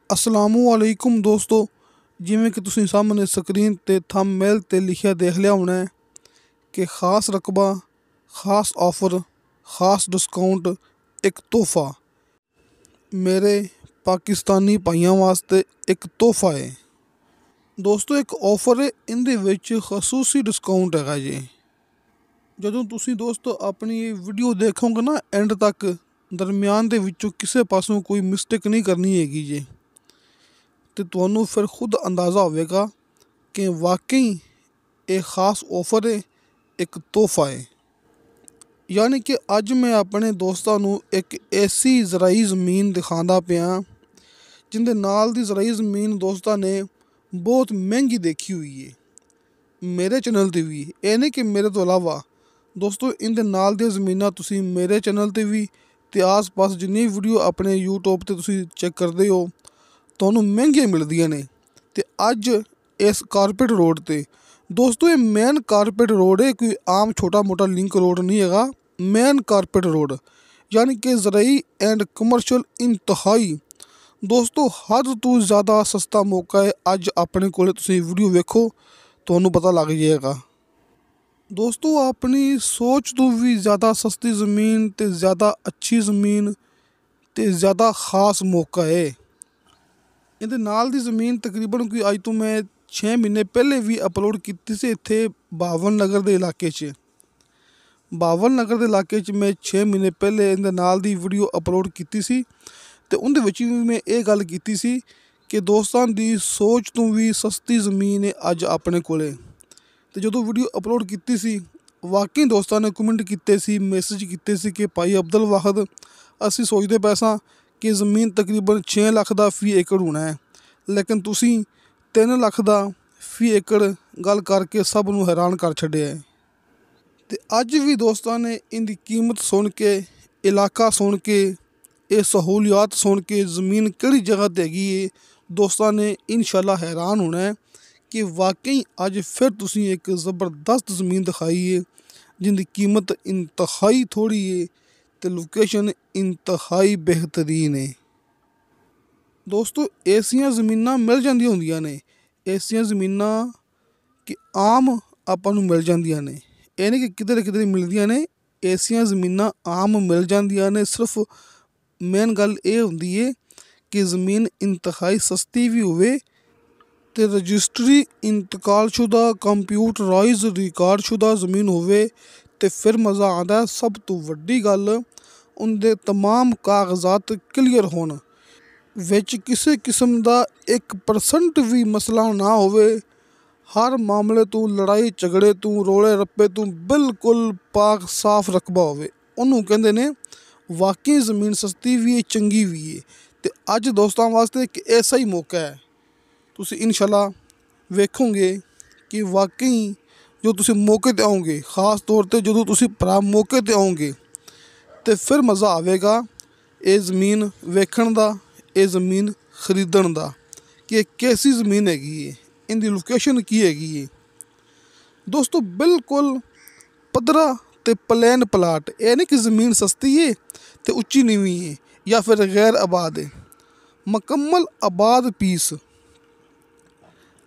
ਅਸਲਾਮੁਅਲੈਕੁਮ ਦੋਸਤੋ, ਜਿਵੇਂ ਕਿ ਤੁਸੀਂ ਸਾਹਮਣੇ ਸਕਰੀਨ 'ਤੇ ਥੰਬਨੇਲ 'ਤੇ ਲਿਖਿਆ ਦੇਖ ਲਿਆ ਹੋਣਾ ਹੈ ਕਿ ਖਾਸ ਰਕਬਾ, ਖਾਸ ਆਫਰ, ਖਾਸ ਡਿਸਕਾਊਂਟ, ਇੱਕ ਤੋਹਫਾ ਮੇਰੇ ਪਾਕਿਸਤਾਨੀ ਭਾਈਆਂ ਵਾਸਤੇ ਇੱਕ ਤੋਹਫਾ ਹੈ ਦੋਸਤੋ। ਇੱਕ ਆਫਰ ਹੈ, ਇਹਦੇ ਵਿੱਚ ਖਸੂਸੀ ਡਿਸਕਾਊਂਟ ਹੈਗਾ ਜੀ। ਜਦੋਂ ਤੁਸੀਂ ਦੋਸਤੋ ਆਪਣੀ ਇਹ ਵੀਡੀਓ ਦੇਖੋਗੇ ਨਾ ਐਂਡ ਤੱਕ, ਦਰਮਿਆਨ ਦੇ ਵਿੱਚੋਂ ਕਿਸੇ ਪਾਸੋਂ ਕੋਈ ਮਿਸਟੇਕ ਨਹੀਂ ਕਰਨੀ ਹੈਗੀ ਜੀ, ਅਤੇ ਤੁਹਾਨੂੰ ਫਿਰ ਖੁਦ ਅੰਦਾਜ਼ਾ ਹੋਵੇਗਾ ਕਿ ਵਾਕਈ ਇਹ ਖਾਸ ਆਫਰ ਹੈ, ਇੱਕ ਤੋਹਫਾ ਹੈ। ਯਾਨੀ ਕਿ ਅੱਜ ਮੈਂ ਆਪਣੇ ਦੋਸਤਾਂ ਨੂੰ ਇੱਕ ਐਸੀ ਜ਼ਰਾਈ ਜ਼ਮੀਨ ਦਿਖਾਉਂਦਾ ਪਿਆ ਜਿਹਦੇ ਨਾਲ ਦੀ ਜ਼ਰਾਈ ਜ਼ਮੀਨ ਦੋਸਤਾਂ ਨੇ ਬਹੁਤ ਮਹਿੰਗੀ ਦੇਖੀ ਹੋਈ ਹੈ ਮੇਰੇ ਚੈਨਲ 'ਤੇ ਵੀ। ਇਹ ਨਹੀਂ ਕਿ ਮੇਰੇ ਤੋਂ ਇਲਾਵਾ ਦੋਸਤੋ, ਇਹਦੇ ਨਾਲ ਦੀਆਂ ਜ਼ਮੀਨਾਂ ਤੁਸੀਂ ਮੇਰੇ ਚੈਨਲ 'ਤੇ ਵੀ ਅਤੇ ਆਸ-ਪਾਸ ਜਿੰਨੀ ਵੀਡੀਓ ਆਪਣੇ ਯੂਟਿਊਬ 'ਤੇ ਤੁਸੀਂ ਚੈੱਕ ਕਰਦੇ ਹੋ, ਤੁਹਾਨੂੰ ਮਹਿੰਗੀਆਂ ਮਿਲਦੀਆਂ ਨੇ। ਅਤੇ ਅੱਜ ਇਸ ਕਾਰਪੇਟ ਰੋਡ 'ਤੇ ਦੋਸਤੋ, ਇਹ ਮੇਨ ਕਾਰਪੇਟ ਰੋਡ ਹੈ, ਕੋਈ ਆਮ ਛੋਟਾ ਮੋਟਾ ਲਿੰਕ ਰੋਡ ਨਹੀਂ ਹੈਗਾ, ਮੇਨ ਕਾਰਪੇਟ ਰੋਡ, ਯਾਨੀ ਕਿ ਜ਼ਰਾਈ ਐਂਡ ਕਮਰਸ਼ੀਅਲ ਇੰਤਹਾਈ ਦੋਸਤੋ ਹੱਦ ਤੋਂ ਜ਼ਿਆਦਾ ਸਸਤਾ ਮੌਕਾ ਹੈ। ਅੱਜ ਆਪਣੇ ਕੋਲ ਤੁਸੀਂ ਵੀਡੀਓ ਵੇਖੋ, ਤੁਹਾਨੂੰ ਪਤਾ ਲੱਗ ਜਾਏਗਾ ਦੋਸਤੋ। ਆਪਣੀ ਸੋਚ ਤੋਂ ਵੀ ਜ਼ਿਆਦਾ ਸਸਤੀ ਜ਼ਮੀਨ ਅਤੇ ਜ਼ਿਆਦਾ ਅੱਛੀ ਜ਼ਮੀਨ ਅਤੇ ਜ਼ਿਆਦਾ ਖਾਸ ਮੌਕਾ ਹੈ। ਇਹਦੇ ਨਾਲ ਦੀ ਜ਼ਮੀਨ ਤਕਰੀਬਨ ਕੋਈ ਅੱਜ ਤੋਂ ਮੈਂ 6 ਮਹੀਨੇ ਪਹਿਲੇ ਵੀ ਅਪਲੋਡ ਕੀਤੀ ਸੀ ਇੱਥੇ ਬਾਵਨ ਨਗਰ ਦੇ ਇਲਾਕੇ 'ਚ। ਬਾਵਨ ਨਗਰ ਦੇ ਇਲਾਕੇ 'ਚ ਮੈਂ 6 ਮਹੀਨੇ ਪਹਿਲੇ ਇਹਦੇ ਨਾਲ ਦੀ ਵੀਡੀਓ ਅਪਲੋਡ ਕੀਤੀ ਸੀ, ਅਤੇ ਉਹਦੇ ਵਿੱਚ ਵੀ ਮੈਂ ਇਹ ਗੱਲ ਕੀਤੀ ਸੀ ਕਿ ਦੋਸਤਾਂ ਦੀ ਸੋਚ ਤੋਂ ਵੀ ਸਸਤੀ ਜ਼ਮੀਨ ਹੈ ਅੱਜ ਆਪਣੇ ਕੋਲ। ਅਤੇ ਜਦੋਂ ਵੀਡੀਓ ਅਪਲੋਡ ਕੀਤੀ ਸੀ, ਵਾਕਈ ਦੋਸਤਾਂ ਨੇ ਕਮੈਂਟ ਕੀਤੇ ਸੀ, ਮੈਸੇਜ ਕੀਤੇ ਸੀ ਕਿ ਭਾਈ ਅਬਦੁਲ ਵਾਹਦ, ਅਸੀਂ ਸੋਚਦੇ ਪਏ ਸਾਂ ਕਿ ਜ਼ਮੀਨ ਤਕਰੀਬਨ 6 ਲੱਖ ਦਾ ਫੀ ਏਕੜ ਹੋਣਾ ਹੈ, ਲੇਕਿਨ ਤੁਸੀਂ 3 ਲੱਖ ਦਾ ਫੀ ਏਕੜ ਗੱਲ ਕਰਕੇ ਸਭ ਨੂੰ ਹੈਰਾਨ ਕਰ ਛੱਡਿਆ ਹੈ। ਅਤੇ ਅੱਜ ਵੀ ਦੋਸਤਾਂ ਨੇ ਇਹਦੀ ਕੀਮਤ ਸੁਣ ਕੇ, ਇਲਾਕਾ ਸੁਣ ਕੇ, ਇਹ ਸਹੂਲੀਅਤ ਸੁਣ ਕੇ, ਜ਼ਮੀਨ ਕਿਹੜੀ ਜਗ੍ਹਾ 'ਤੇ ਹੈਗੀ ਹੈ, ਦੋਸਤਾਂ ਨੇ ਇਨਸ਼ਾਅੱਲਾ ਹੈਰਾਨ ਹੋਣਾ ਹੈ ਕਿ ਵਾਕਈ ਅੱਜ ਫਿਰ ਤੁਸੀਂ ਇੱਕ ਜ਼ਬਰਦਸਤ ਜ਼ਮੀਨ ਦਿਖਾਈ ਹੈ ਜਿਹਦੀ ਕੀਮਤ ਇੰਤਹਾਈ ਥੋੜ੍ਹੀ ਹੈ ਅਤੇ ਲੋਕੇਸ਼ਨ ਇੰਤਹਾਈ ਬਿਹਤਰੀਨ ਹੈ ਦੋਸਤੋ। ਐਸੀਆਂ ਜ਼ਮੀਨਾਂ ਮਿਲ ਜਾਂਦੀਆਂ ਹੁੰਦੀਆਂ ਨੇ, ਐਸੀਆਂ ਜ਼ਮੀਨਾਂ ਕਿ ਆਮ ਆਪਾਂ ਨੂੰ ਮਿਲ ਜਾਂਦੀਆਂ ਨੇ, ਇਹ ਨਹੀਂ ਕਿ ਕਿਧਰੇ ਕਿਧਰੇ ਮਿਲਦੀਆਂ ਨੇ, ਐਸੀਆਂ ਜ਼ਮੀਨਾਂ ਆਮ ਮਿਲ ਜਾਂਦੀਆਂ ਨੇ। ਸਿਰਫ ਮੇਨ ਗੱਲ ਇਹ ਹੁੰਦੀ ਹੈ ਕਿ ਜ਼ਮੀਨ ਇੰਤਹਾਈ ਸਸਤੀ ਵੀ ਹੋਵੇ ਅਤੇ ਰਜਿਸਟਰੀ ਇੰਤਕਾਲਸ਼ੁਦਾ ਕੰਪਿਊਟਰਾਈਜ਼ ਰਿਕਾਰਡਸ਼ੁਦਾ ਜ਼ਮੀਨ ਹੋਵੇ, ਅਤੇ ਫਿਰ ਮਜ਼ਾ ਆਉਂਦਾ। ਸਭ ਤੋਂ ਵੱਡੀ ਗੱਲ, ਉਹਦੇ ਤਮਾਮ ਕਾਗਜ਼ਾਤ ਕਲੀਅਰ ਹੋਣ, ਵਿੱਚ ਕਿਸੇ ਕਿਸਮ ਦਾ 1% ਵੀ ਮਸਲਾ ਨਾ ਹੋਵੇ, ਹਰ ਮਾਮਲੇ ਤੋਂ, ਲੜਾਈ ਝਗੜੇ ਤੋਂ, ਰੋਲੇ ਰੱਪੇ ਤੋਂ ਬਿਲਕੁਲ ਪਾਕ ਸਾਫ ਰਕਬਾ ਹੋਵੇ, ਉਹਨੂੰ ਕਹਿੰਦੇ ਨੇ ਵਾਕਈ ਜ਼ਮੀਨ ਸਸਤੀ ਵੀ ਹੈ, ਚੰਗੀ ਵੀ ਹੈ। ਅਤੇ ਅੱਜ ਦੋਸਤਾਂ ਵਾਸਤੇ ਇੱਕ ਐਸਾ ਹੀ ਮੌਕਾ ਹੈ, ਤੁਸੀਂ ਇਨਸ਼ਾਅੱਲਾ ਵੇਖੋਗੇ ਕਿ ਵਾਕਈ ਜੋ ਤੁਸੀਂ ਮੌਕੇ 'ਤੇ ਆਓਗੇ, ਖ਼ਾਸ ਤੌਰ 'ਤੇ ਜਦੋਂ ਤੁਸੀਂ ਭਰਾ ਮੌਕੇ 'ਤੇ ਆਓਗੇ, ਅਤੇ ਫਿਰ ਮਜ਼ਾ ਆਵੇਗਾ ਇਹ ਜ਼ਮੀਨ ਵੇਖਣ ਦਾ, ਇਹ ਜ਼ਮੀਨ ਖਰੀਦਣ ਦਾ ਕਿ ਇਹ ਕੈਸੀ ਜ਼ਮੀਨ ਹੈਗੀ ਹੈ, ਇਹਦੀ ਲੋਕੇਸ਼ਨ ਕੀ ਹੈਗੀ ਹੈ ਦੋਸਤੋ। ਬਿਲਕੁਲ ਪੱਧਰਾ ਅਤੇ ਪਲੇਨ ਪਲਾਟ, ਇਹ ਨਹੀਂ ਕਿ ਜ਼ਮੀਨ ਸਸਤੀ ਹੈ ਅਤੇ ਉੱਚੀ ਨੀਵੀਂ ਹੈ ਜਾਂ ਫਿਰ ਗੈਰ ਆਬਾਦ ਹੈ, ਮੁਕੰਮਲ ਆਬਾਦ ਪੀਸ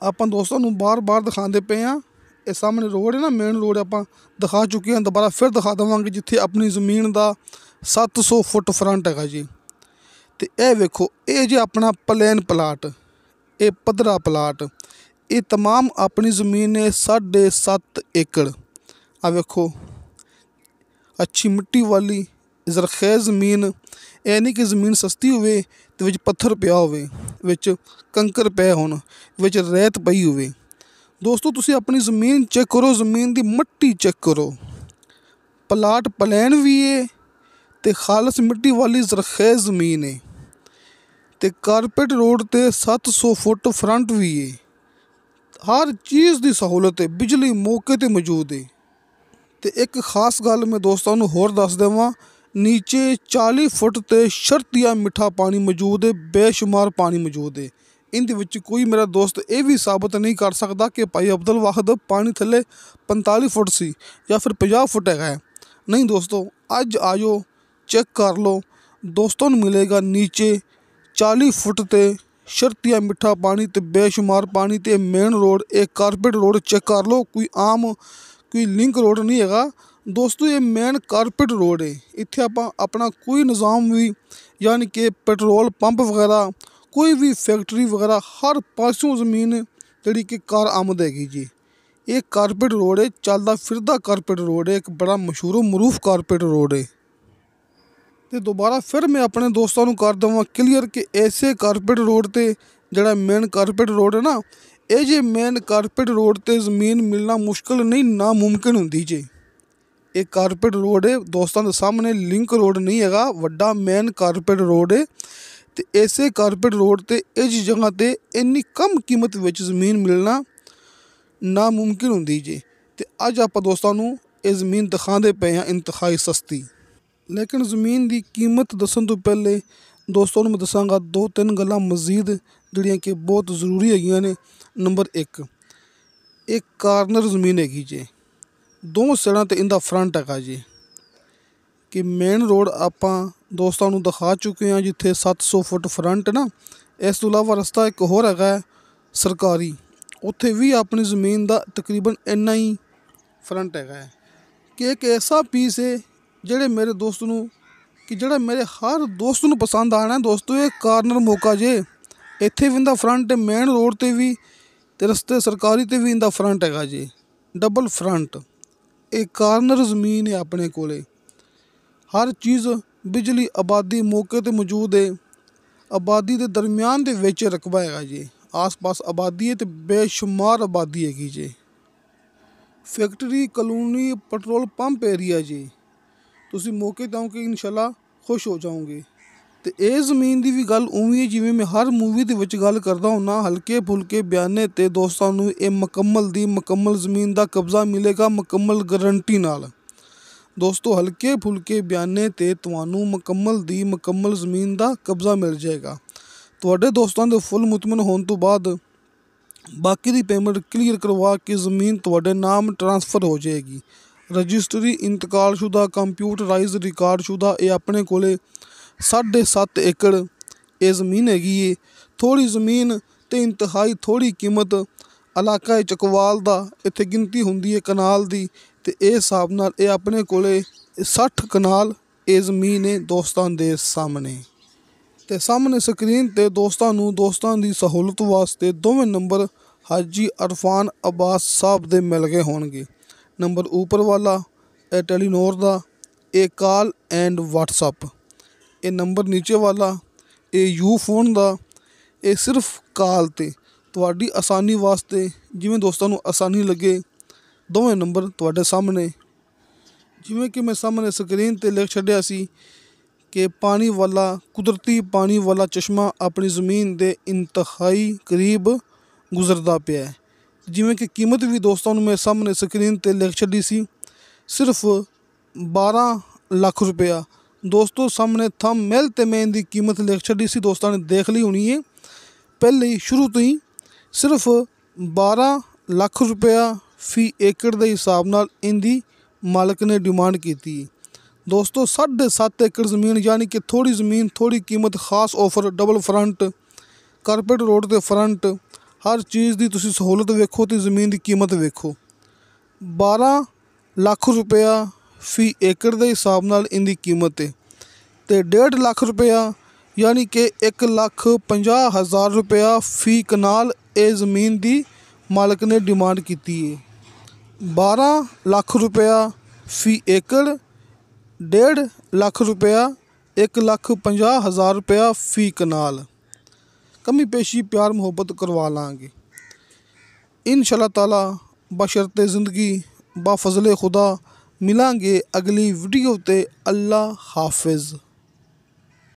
ਆਪਾਂ ਦੋਸਤਾਂ ਨੂੰ ਬਾਰ-ਬਾਰ ਦਿਖਾਉਂਦੇ ਪਏ ਹਾਂ। ਇਹ ਸਾਹਮਣੇ ਰੋਡ ਹੈ ਨਾ, ਮੇਨ ਰੋਡ ਆਪਾਂ ਦਿਖਾ ਚੁੱਕੇ ਹਾਂ, ਦੁਬਾਰਾ ਫਿਰ ਦਿਖਾ ਦੇਵਾਂਗੇ, ਜਿੱਥੇ ਆਪਣੀ ਜ਼ਮੀਨ ਦਾ 700 ਫੁੱਟ ਫਰੰਟ ਹੈਗਾ ਜੀ। ਅਤੇ ਇਹ ਵੇਖੋ, ਇਹ ਜੇ ਆਪਣਾ ਪਲੇਨ ਪਲਾਟ, ਇਹ ਪੱਧਰਾ ਪਲਾਟ, ਇਹ ਤਮਾਮ ਆਪਣੀ ਜ਼ਮੀਨ ਹੈ 7.5 ਏਕੜ। ਆ ਵੇਖੋ, ਅੱਛੀ ਮਿੱਟੀ ਵਾਲੀ ਜ਼ਰਖੇਜ਼ ਜ਼ਮੀਨ, ਇਹ ਨਹੀਂ ਕਿ ਜ਼ਮੀਨ ਸਸਤੀ ਹੋਵੇ ਅਤੇ ਵਿੱਚ ਪੱਥਰ ਪਿਆ ਹੋਵੇ, ਵਿੱਚ ਕੰਕਰ ਪਏ ਹੋਣ, ਵਿੱਚ ਰੇਤ ਪਈ ਹੋਵੇ। ਦੋਸਤੋ ਤੁਸੀਂ ਆਪਣੀ ਜ਼ਮੀਨ ਚੈੱਕ ਕਰੋ, ਜ਼ਮੀਨ ਦੀ ਮਿੱਟੀ ਚੈੱਕ ਕਰੋ, ਪਲਾਟ ਪਲੇਨ ਵੀ ਹੈ ਅਤੇ ਖਾਲਸ ਮਿੱਟੀ ਵਾਲੀ ਜ਼ਰਖੇਜ਼ ਜ਼ਮੀਨ ਹੈ, ਅਤੇ ਕਾਰਪੇਟ ਰੋਡ 'ਤੇ 700 ਫੁੱਟ ਫਰੰਟ ਵੀ ਹੈ। ਹਰ ਚੀਜ਼ ਦੀ ਸਹੂਲਤ ਹੈ, ਬਿਜਲੀ ਮੌਕੇ 'ਤੇ ਮੌਜੂਦ ਹੈ। ਅਤੇ ਇੱਕ ਖ਼ਾਸ ਗੱਲ ਮੈਂ ਦੋਸਤਾਂ ਨੂੰ ਹੋਰ ਦੱਸ ਦੇਵਾਂ, ਨੀਚੇ 40 ਫੁੱਟ 'ਤੇ ਸ਼ਰਤੀਆ ਮਿੱਠਾ ਪਾਣੀ ਮੌਜੂਦ ਹੈ, ਬੇਸ਼ੁਮਾਰ ਪਾਣੀ ਮੌਜੂਦ ਹੈ। ਇਹਦੇ ਵਿੱਚ ਕੋਈ ਮੇਰਾ ਦੋਸਤ ਇਹ ਵੀ ਸਾਬਤ ਨਹੀਂ ਕਰ ਸਕਦਾ ਕਿ ਭਾਈ ਅਬਦੁਲ ਵਾਹਦ ਪਾਣੀ ਥੱਲੇ 45 ਫੁੱਟ ਸੀ ਜਾਂ ਫਿਰ 50 ਫੁੱਟ ਹੈਗਾ ਹੈ। ਨਹੀਂ ਦੋਸਤੋ, ਅੱਜ ਆ ਜਾਓ, ਚੈੱਕ ਕਰ ਲਓ, ਦੋਸਤਾਂ ਨੂੰ ਮਿਲੇਗਾ ਨੀਚੇ 40 ਫੁੱਟ 'ਤੇ शर्तिया मिठा पानी ते बेशुमार पानी ते मेन रोड एक कारपेट रोड चेक कर लो, कोई आम कोई लिंक रोड नहीं हैगा दोस्तों, ये मेन कारपेट रोड है। इत्थे आपां अपना कोई निज़ाम भी यानी कि पेट्रोल पंप वगैरह कोई भी फैक्ट्री वगैरह हर पासों ज़मीन जिहड़ी कि कार आमद हैगी जी। ये कारपेट रोड है, चलदा फिरदा कारपेट रोड है, एक बड़ा मशहूर मरूफ कारपेट रोड है। तो दोबारा फिर मैं अपने दोस्तों को कर देवां क्लीयर कि ऐसे कारपेट रोड ते जिहड़ा मेन कारपेट रोड है ना, ये जे मेन कारपेट रोड ते ज़मीन मिलना मुश्किल नहीं नामुमकिन हुंदी जे। ये कारपेट रोड है दोस्तों के सामने, लिंक रोड नहीं हैगा, वड्डा मेन कारपेट रोड है। तो ऐसे कारपेट रोड ते इस जगह ते इन्नी कम कीमत विच ज़मीन मिलना नामुमकिन हुंदी जे। ते अज आपां दोस्तों नूं ये ज़मीन दिखांदे पे हैं इंतहाई सस्ती। लेकिन ज़मीन की कीमत दसन तो पहले दोस्तों मैं दसांगा 2-3 गल्लां मजीद जिहड़ियां कि बहुत ज़रूरी हैगियां ने। नंबर एक कार्नर ज़मीन हैगी जे, 2 साइडां ते इंदा फ्रंट हैगा जी। कि मेन रोड आपां दोस्तों नूं दिखा चुके हैं जिथे 700 फुट फ्रंट ना। इस तो इलावा रस्ता एक होर हैगा सरकारी, उत्थे भी अपनी ज़मीन का तकरीबन इन्ना ही फ्रंट हैगा कि एक ऐसा पीस है ਜਿਹੜੇ मेरे दोस्त नूं कि ਜਿਹੜਾ मेरे हर दोस्त नूं पसंद आना है दोस्तों। ये कार्नर मौका जे, इत्थे भी इंदा फ्रंट मेन रोड ते भी ते रस्ते सरकारी ते भी इंदा फ्रंट हैगा जी, डबल फ्रंट। एक कार्नर ज़मीन है अपने कोले, हर चीज़ बिजली आबादी मौके ते मौजूद है। आबादी के दरम्यान दे विच रकबा हैगा जी, आस पास आबादी है तो बेशुमार आबादी हैगी जी। Factory colony petrol pump area जी, तुसी मौके ते आओ कि इंशाल्लाह खुश हो जाओगे। तो ये ज़मीन की भी गल उवें जिवें मैं हर मूवी दे विच गल करदा हुन्ना, हल्के फुल्के बयाने ते दोस्तों नूं ये मुकम्मल ज़मीन का कब्जा मिलेगा मुकम्मल गारंटी नाल। दोस्तों हल्के फुल्के बयाने ते तुहानूं मुकम्मल ज़मीन का कब्जा मिल जाएगा। तुहाडे दोस्तों दे फुल मुतमन होने तो बाद बाकी दी पेमेंट क्लीयर करवा के ज़मीन तुहाडे नाम ट्रांसफ़र हो जाएगी। रजिस्ट्री इंतकालशुदा कंप्यूटराइज रिकॉर्डशुदा ये अपने कोले 7.5 एकड़ ये ज़मीन हैगी है। थोड़ी ज़मीन ते इंतहाई थोड़ी कीमत इलाका चकवाल दा इत्थे गिनती हुंदी है कनाल दी। ते इस हिसाब नाल ये अपने कोले 60 कनाल ये ज़मीन है दोस्तां दे सामने। ते सामने स्क्रीन ते दोस्तां दी सहूलत वास्ते दोवें नंबर हाजी अरफान अब्बास साहब दे मिल गए होणगे। नंबर ऊपर वाला ए टेलीनॉर दा ए कॉल एंड व्हाट्सअप, ए नंबर नीचे वाला ए यू फोन दा ए सिर्फ कॉल ते तुहाडी आसानी वास्ते जिवें दोस्तां नूं आसानी लगे दोवें नंबर तुहाडे सामने। जिवें कि मैं सामने स्क्रीन ते लिख छड्डिया सी कि पानी वाला कुदरती पानी वाला चश्मा अपनी ज़मीन दे इंतहाई करीब गुजरदा पिया है। जिवें कि कीमत भी दोस्तों मैं सामने स्क्रीन ते लिख छड्डी सी, सिर्फ 12 लाख रुपया। दोस्तों सामने थंबनेल ते मैं इनकी कीमत लिख छड्डी सी, दोस्तों ने देख ली होनी है पहले ही शुरू तो ही। सिर्फ 12 लाख रुपया फी एकड़ के हिसाब नाल इनकी मालक ने डिमांड की थी। दोस्तों 7.5 एकड़ ज़मीन यानी कि थोड़ी ज़मीन थोड़ी कीमत, खास offer, double front carpet road के फ्रंट, हर चीज़ की तुसी सहूलत वेखो तो ज़मीन की कीमत वेखो। 12 लाख रुपया फी एकड़ के हिसाब नाल इनकी कीमत है। तो 1.5 लाख रुपया यानी कि 1,50,000 रुपया फी कनाल ये ज़मीन की मालक ने डिमांड की है। 12 लाख रुपया फी एकड़, 1.5 लाख रुपया 1,50,000 रुपया फी कनाल। कमी पेशी प्यार मोहब्बत करवा लांगे इंशाल्लाह ताला बशर्ते ज़िंदगी बाफजले खुदा। मिलांगे अगली वीडियो ते। अल्लाह हाफिज़।